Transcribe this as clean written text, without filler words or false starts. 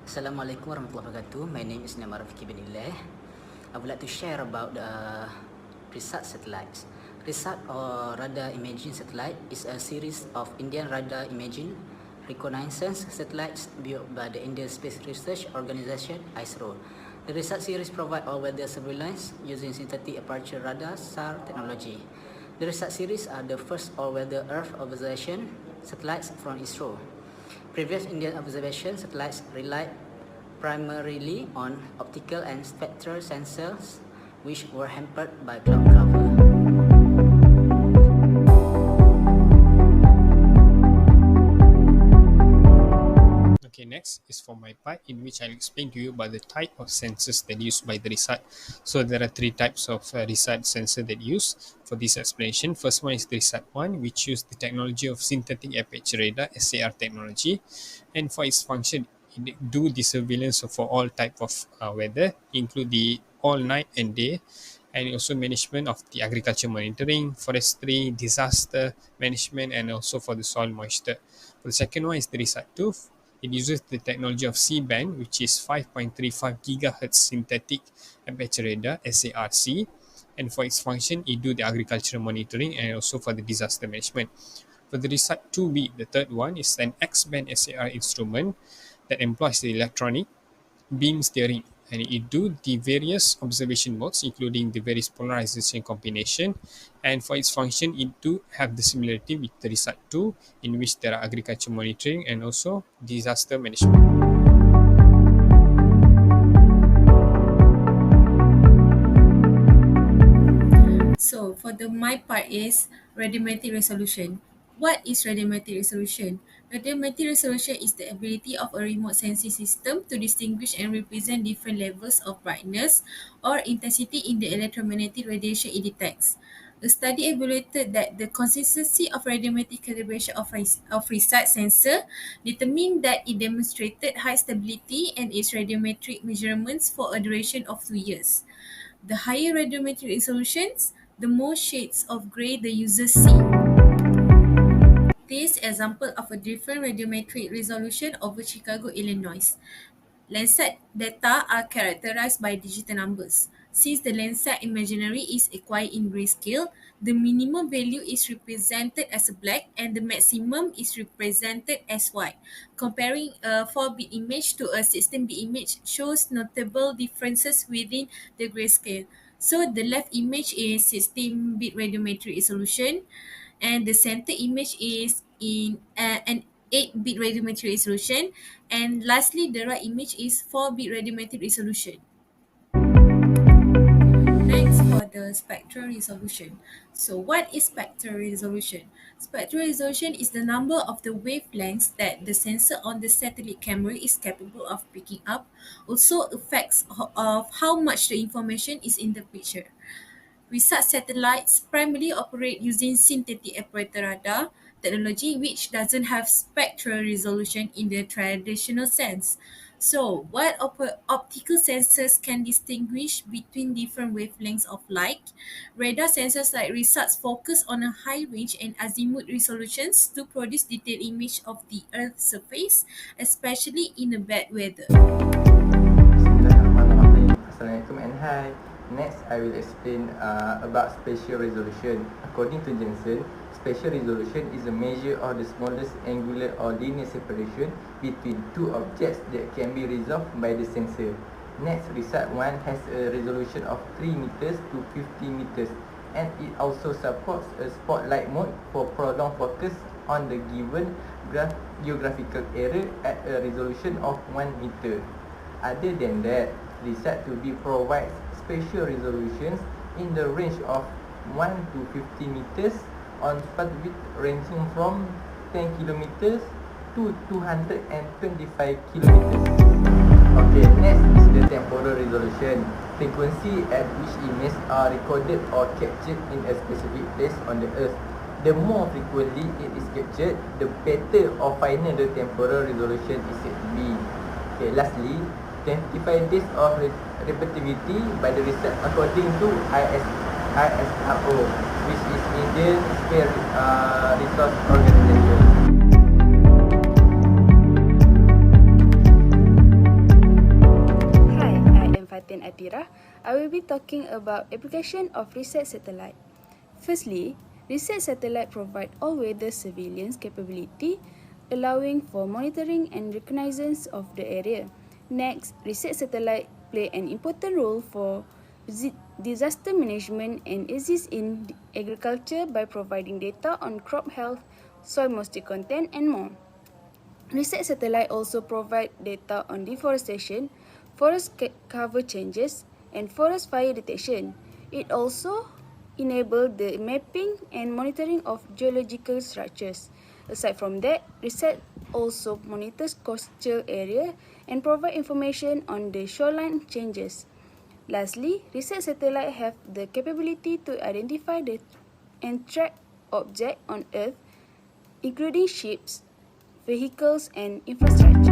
Assalamualaikum warahmatullahi wabarakatuh. My name is Namar Rafiki Benileh. I would like to share about the Risat satellites. Risat or radar imaging satellite is a series of Indian radar imaging reconnaissance satellites built by the Indian Space Research Organization (ISRO). The Risat series provide all-weather surveillance using synthetic aperture radar (SAR) technology. The Risat series are the first all-weather Earth observation satellites from ISRO. Previous Indian observation satellites relied primarily on optical and spectral sensors, which were hampered by cloud cover. Okay, next is for my part, in which I'll explain to you about the type of sensors that used by the Risat. So there are three types of Risat sensor that use for this explanation. First one is the Risat 1, which use the technology of synthetic aperture radar (SAR) technology, and for its function, it do the surveillance for all type of weather, include the all night and day, and also management of the agriculture monitoring, forestry, disaster management, and also for the soil moisture. For the second one is the Risat 2. It uses the technology of C-band, which is 5.35 gigahertz synthetic aperture radar (SARC), and for its function, it do the agricultural monitoring and also for the disaster management. For the Risat 2B, the third one is an X-band SAR instrument that employs the electronic beam steering, and it do the various observation modes, including the various polarization combination, and for its function, it do have the similarity with the Risat 2, in which there are agriculture monitoring and also disaster management. So for my part is radiometric resolution. What is radiometric resolution? Radiometric resolution is the ability of a remote sensing system to distinguish and represent different levels of brightness or intensity in the electromagnetic radiation it detects. A study evaluated that the consistency of radiometric calibration of Risat sensor determined that it demonstrated high stability and its radiometric measurements for a duration of 2 years. The higher radiometric resolutions, the more shades of grey the users see. This example of a different radiometric resolution over Chicago, Illinois. Landsat data are characterized by digital numbers. Since the Landsat imaginary is acquired in grayscale, the minimum value is represented as a black and the maximum is represented as white. Comparing a 4-bit image to a 16-bit image shows notable differences within the grayscale. So the left image is 16-bit radiometric resolution, and the center image is in an 8-bit radiometric resolution, and lastly the right image is 4-bit radiometric resolution. Next, for the spectral resolution. So what is spectral resolution? Spectral resolution is the number of the wavelengths that the sensor on the satellite camera is capable of picking up, also effects of how much the information is in the picture. Risat satellites primarily operate using synthetic aperture radar technology, which doesn't have spectral resolution in the traditional sense. So, what optical sensors can distinguish between different wavelengths of light? Radar sensors like Risat focus on a high range and azimuth resolutions to produce detailed image of the Earth's surface, especially in a bad weather. Bismillahirrahmanirrahim. Assalamualaikum and hi. Next, I will explain about spatial resolution. According to Jensen, spatial resolution is a measure of the smallest angular or linear separation between two objects that can be resolved by the sensor. Next, Risat 1 has a resolution of 3 meters to 50 meters, and it also supports a spotlight mode for prolonged focus on the given geographical area at a resolution of 1 meter. Other than that, Risat 2B provides spatial resolutions in the range of 1 to 50 meters on pathway ranging from 10 kilometers to 225 kilometers. Okay, next is the temporal resolution. Frequency at which images are recorded or captured in a specific place on the Earth. The more frequently it is captured, the better or finer the temporal resolution is said to be. Okay, lastly, 25 days of repetitivity by the research according to ISRO, which is Indian Space Resource Organization. I will be talking about application of Risat satellite. Firstly, Risat satellite provide all-weather surveillance capability, allowing for monitoring and reconnaissance of the area. Next, Risat satellite play an important role for disaster management and assist in agriculture by providing data on crop health, soil moisture content, and more. Risat satellite also provide data on deforestation, forest cover changes, and forest fire detection. It also enables the mapping and monitoring of geological structures. Aside from that, Risat also monitors coastal area and provide information on the shoreline changes. Lastly, Risat satellite have the capability to identify and track objects on Earth, including ships, vehicles, and infrastructure.